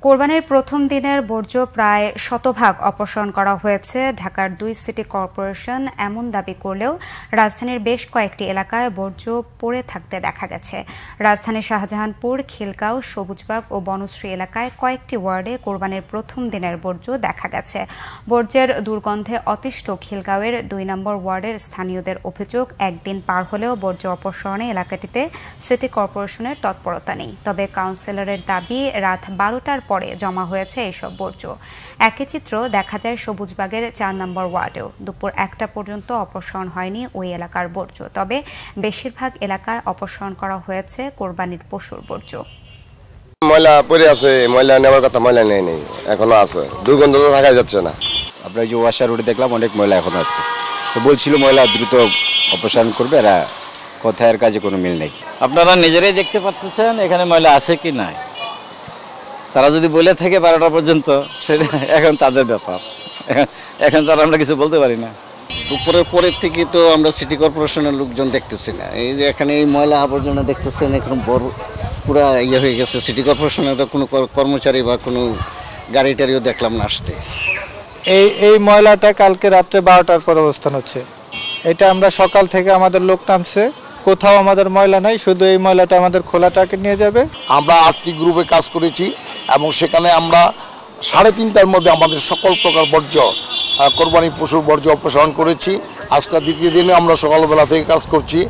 কোরবানির প্রথম দিনের বর্জ্য প্রায় শতভাগ অপসারণ করা হয়েছে। ঢাকার 2 সিটি কর্পোরেশন এমন দাবি করলেও রাজধানীর বেশ কয়েকটি এলাকায় বর্জ্য পড়ে থাকতে দেখা গেছে। রাজধানীর শাহজাহানপুর, খিলগাঁও, সবুজবাগ ও বনশ্রী এলাকায় কয়েকটি ওয়ার্ডে কোরবানির প্রথম দিনের বর্জ্য দেখা গেছে। বর্জ্যের দুর্গন্ধে অতিষ্ঠ খিলগাঁওয়ের 2 নম্বর ওয়ার্ডের স্থানীয়দের অভিযোগ, একদিন পার হলেও বর্জ্য অপসারণে এলাকাটিতে সিটি কর্পোরেশনের তৎপরতা নেই। তবে কাউন্সিলরের দাবি, রাত 12টার পরে জমা হয়েছে এইসব বর্জ্য। একই চিত্র দেখা যায় সবুজবাগের 4 নম্বর ওয়ার্ডেও। দুপুর 1টা পর্যন্ত অপসারণ হয়নি ওই এলাকার বর্জ্য। তবে বেশিরভাগ এলাকায় অপসারণ করা হয়েছে কোরবানির পশুর বর্জ্য। ময়লা পড়ে আছে, ময়লা নেওয়ার কথা, ময়লা নেই এখনো আছে, দুর্গন্ধ তো থাকা যাচ্ছে না। আপনার যে ওয়াশার রোডে দেখলাম অনেক ময়লা এখনো আছে, তো বলছিল ময়লা দ্রুত অপসারণ করবে, এরা কথার কাজে কোনো মিল নেই। আপনারা নিজেরাই দেখতে পাচ্ছেন এখানে ময়লা আছে কি নাই। তারা যদি বলে থাকে 12টা পর্যন্ত, সেটা এখন তাদের ব্যাপার, এখন তারা আমরা কিছু বলতে পারি না। দুপুরের পরের থেকে তো আমরা সিটি কর্পোরেশনের লোকজন দেখতেছি না। এই যে এখানে এই ময়লা আবর্জনা দেখতেছেন, এখন বড় পুরা ইয়ে হয়ে গেছে। সিটি কর্পোরেশনের তো কোনো কর্মচারী বা কোনো গাড়ি টাড়িও দেখলাম না আসতে। এই ময়লাটা কালকে রাত্রে 12টার পর অবস্থান হচ্ছে। এটা আমরা সকাল থেকে আমাদের লোক নামছে, কোথাও আমাদের ময়লা নাই, শুধু এই ময়লাটা আমাদের খোলা ট্রাকে নিয়ে যাবে। আমরা 8টি গ্রুপে কাজ করেছি এবং সেখানে আমরা 3:30টার মধ্যে আমাদের সকল প্রকার বর্জ্য, কোরবানি পশুর বর্জ্য অপসারণ করেছি। আজকে দ্বিতীয় দিনে আমরা সকালবেলা থেকে কাজ করছি।